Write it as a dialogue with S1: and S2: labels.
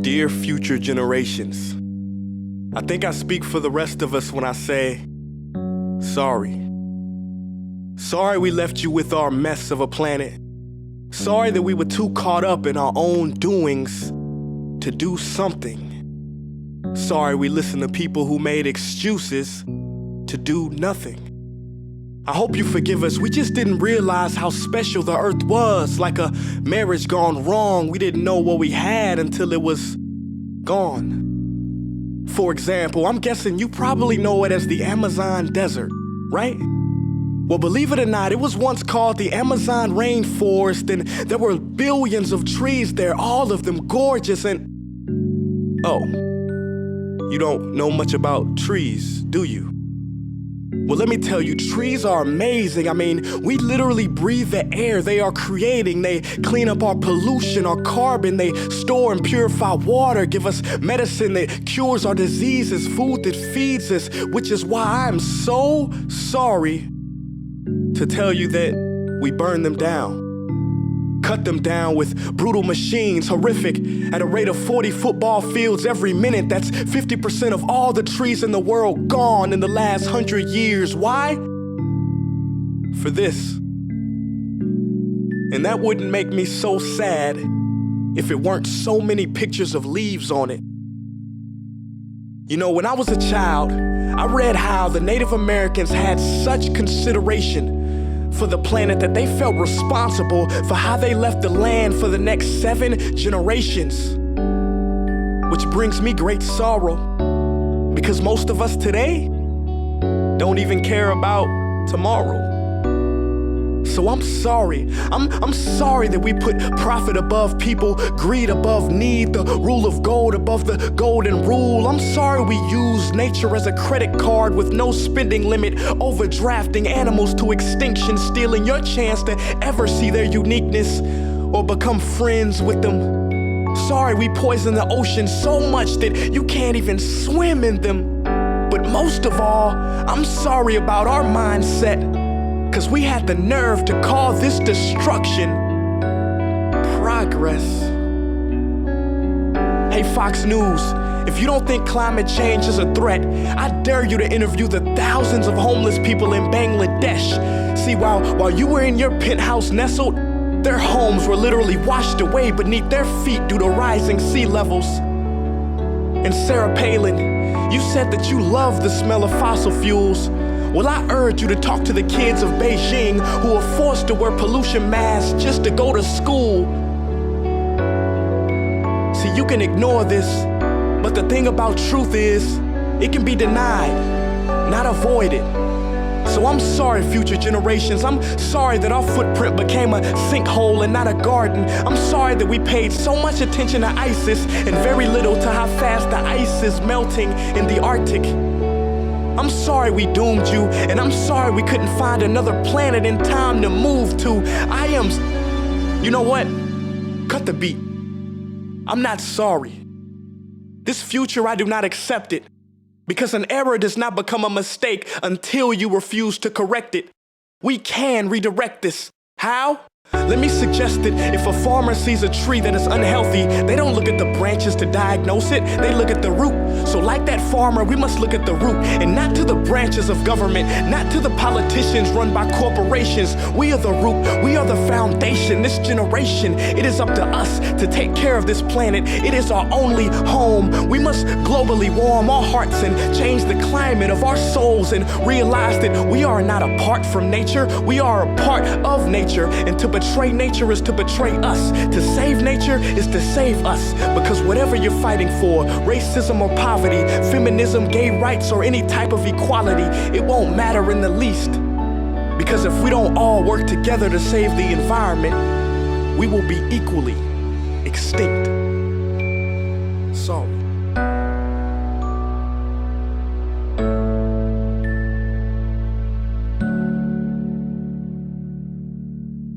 S1: Dear future generations, I think I speak for the rest of us when I say, sorry. Sorry we left you with our mess of a planet. Sorry that we were too caught up in our own doings to do something. Sorry we listened to people who made excuses to do nothing. I hope you forgive us. We just didn't realize how special the earth was. Like a marriage gone wrong, we didn't know what we had until it was gone. For example, I'm guessing you probably know it as the Amazon desert, right? Well, believe it or not, it was once called the Amazon rainforest, and there were billions of trees there, all of them gorgeous, and... Oh, you don't know much about trees, do you? Well, let me tell you, trees are amazing. I mean, we literally breathe the air they are creating. They clean up our pollution, our carbon. They store and purify water, give us medicine that cures our diseases, food that feeds us, which is why I'm so sorry to tell you that we burn them down. Cut them down with brutal machines, horrific, at a rate of 40 football fields every minute. That's 50% of all the trees in the world gone in the last 100 years. Why? For this. And that wouldn't make me so sad if it weren't so many pictures of leaves on it. You know, when I was a child, I read how the Native Americans had such consideration for the planet that they felt responsible for how they left the land for the next 7 generations. Which brings me great sorrow, because most of us today don't even care about tomorrow. So I'm sorry. I'm sorry that we put profit above people, greed above need, the rule of gold above the golden rule. I'm sorry we use nature as a credit card with no spending limit, overdrafting animals to extinction, stealing your chance to ever see their uniqueness or become friends with them. Sorry we poison the ocean so much that you can't even swim in them. But most of all, I'm sorry about our mindset, 'cause we had the nerve to call this destruction progress. Hey Fox News, if you don't think climate change is a threat, I dare you to interview the thousands of homeless people in Bangladesh. See, while you were in your penthouse nestled, their homes were literally washed away beneath their feet due to rising sea levels. And Sarah Palin, you said that you love the smell of fossil fuels. Well, I urge you to talk to the kids of Beijing who are forced to wear pollution masks just to go to school. See, you can ignore this, but the thing about truth is, it can be denied, not avoided. So I'm sorry, future generations. I'm sorry that our footprint became a sinkhole and not a garden. I'm sorry that we paid so much attention to ISIS and very little to how fast the ice is melting in the Arctic. I'm sorry we doomed you, and I'm sorry we couldn't find another planet in time to move to. You know what? Cut the beat. I'm not sorry. This future, I do not accept it, because an error does not become a mistake until you refuse to correct it. We can redirect this. How? Let me suggest that if a farmer sees a tree that is unhealthy, they don't look at the branches to diagnose it, they look at the root. So like that farmer, we must look at the root, and not to the branches of government, not to the politicians run by corporations. We are the root, we are the foundation, this generation. It is up to us to take care of this planet. It is our only home. We must globally warm our hearts and change the climate of our souls and realize that we are not apart from nature, we are a part of nature, and to betray nature is to betray us. To save nature is to save us. Because whatever you're fighting for, racism or poverty, feminism, gay rights, or any type of equality, it won't matter in the least. Because if we don't all work together to save the environment, we will be equally extinct. Sorry.